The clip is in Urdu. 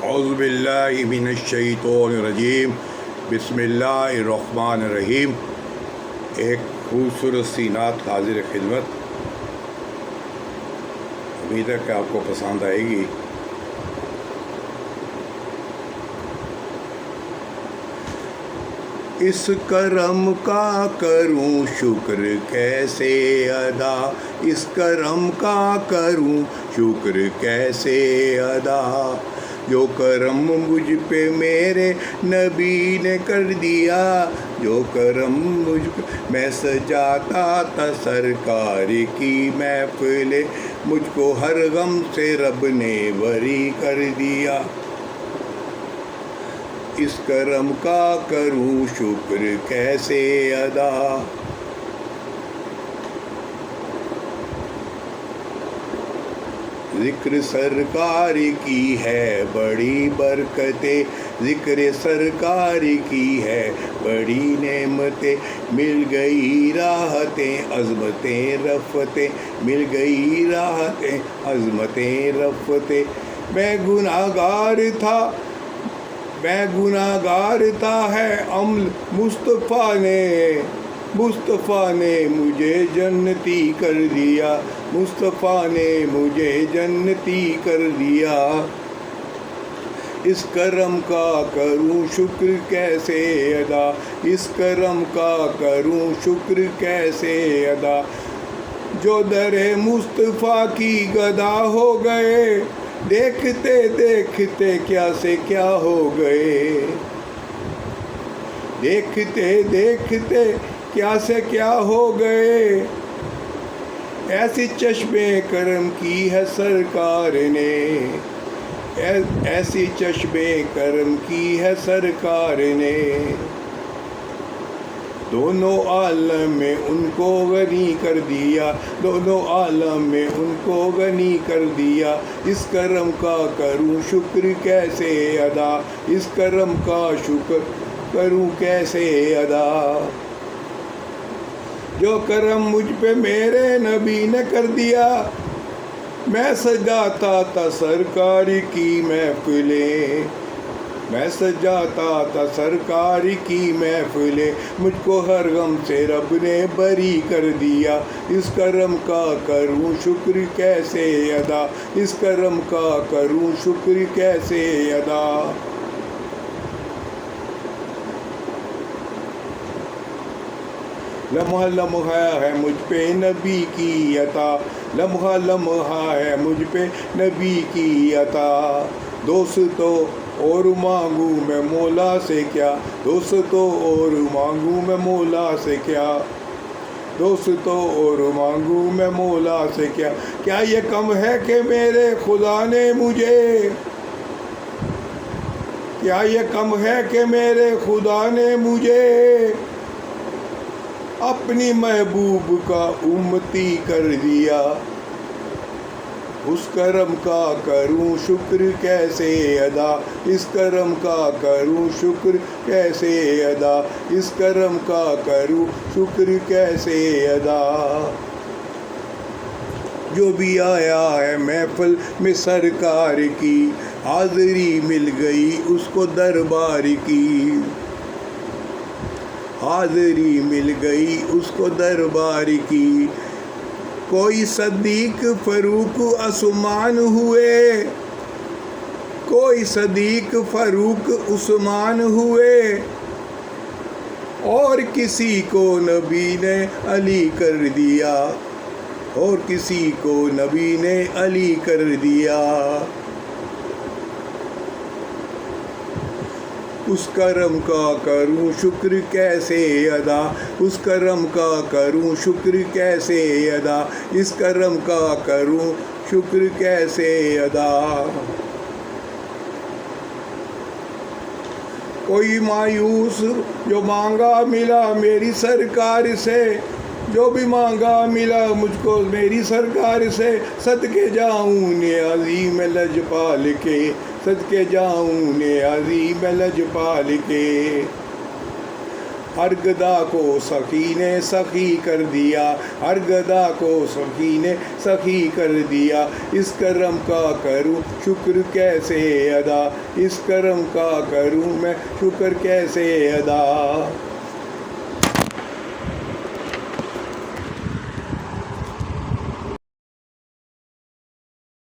اعوذ باللہ من الشیطان الرجیم، بسم اللہ الرحمن الرحیم۔ ایک خوبصورت سی نعت حاضر خدمت، امید ہے کہ آپ کو پسند آئے گی۔ اس کرم کا کروں شکر کیسے ادا، اس کرم کا کروں شکر کیسے ادا، جو کرم مجھ پہ میرے نبی نے کر دیا، جو کرم مجھ پہ میں سجاتا تھا سرکار کی محفل، مجھ کو ہر غم سے رب نے بری کر دیا۔ اس کرم کا کروں شکر کیسے ادا، ذکر سرکار کی ہے بڑی برکتیں، ذکر سرکار کی ہے بڑی نعمتیں، مل گئی راحتیں عظمتیں رفتیں، مل گئی راحتیں عظمتیں رفتیں۔ میں گناہ گار تھا ہے عمل مصطفیٰ نے مجھے جنتی کر دیا، مصطفیٰ نے مجھے جنتی کر دیا۔ اس کرم کا کروں شکر کیسے ادا، اس کرم کا کروں شکر کیسے ادا، جو در مصطفیٰ کی گدا ہو گئے، دیکھتے دیکھتے کیا سے کیا ہو گئے، دیکھتے دیکھتے کیا سے کیا ہو گئے۔ ایسی چشم کرم کی ہے سرکار نے، ایسی چشم کرم کی ہے سرکار نے، دونوں عالم میں ان کو غنی کر دیا، دونوں عالم میں ان کو غنی کر دیا۔ اس کرم کا کروں شکر کیسے ادا، اس کرم کا شکر کروں کیسے ادا، جو کرم مجھ پہ میرے نبی نے کر دیا، میں سجاتا تھا سرکار کی محفلیں، میں سجاتا تھا سرکار کی محفلیں، مجھ کو ہر غم سے رب نے بری کر دیا۔ اس کرم کا کروں شکر کیسے ادا، اس کرم کا کروں شکر کیسے ادا۔ لمحہ لمحہ ہے مجھ پہ نبی کی عطا، لمحہ لمحہ ہے مجھ پہ نبی کی عطا، دوستو اور مانگوں میں مولا سے کیا، دوستو اور مانگوں میں مولا سے کیا، دوستو اور مانگوں میں مولا سے کیا۔ کیا یہ کم ہے کہ میرے خدا نے مجھے، کیا یہ کم ہے کہ میرے خدا نے مجھے اپنی محبوب کا امتی کر دیا۔ اس کرم کا کروں شکر کیسے ادا، اس کرم کا کروں شکر کیسے ادا، اس کرم کا کروں شکر کیسے ادا۔ جو بھی آیا ہے محفل میں سرکار کی، حاضری مل گئی اس کو دربار کی، حاضری مل گئی اس کو دربار کی۔ کوئی صدیق فاروق عثمان ہوئے، کوئی صدیق فاروق عثمان ہوئے، اور کسی کو نبی نے علی کر دیا، اور کسی کو نبی نے علی کر دیا۔ اس کرم کا کروں شکر کیسے ادا، اس کرم کا کروں شکر کیسے ادا، اس کرم کا کروں شکر کیسے ادا۔ کوئی مایوس جو مانگا ملا میری سرکار سے، جو بھی مانگا ملا مجھ کو میری سرکار سے، صدقے جاؤں نے عظیم لجپال کے، صدقے جاؤں نے عظیم لجپال کے۔ ہر گدھا کو سخی نے سخی کر دیا، ہر گدھا کو سخی نے سخی کر دیا، اس کرم کا کروں شکر کیسے ادا، اس کرم کا کروں میں شکر کیسے ادا۔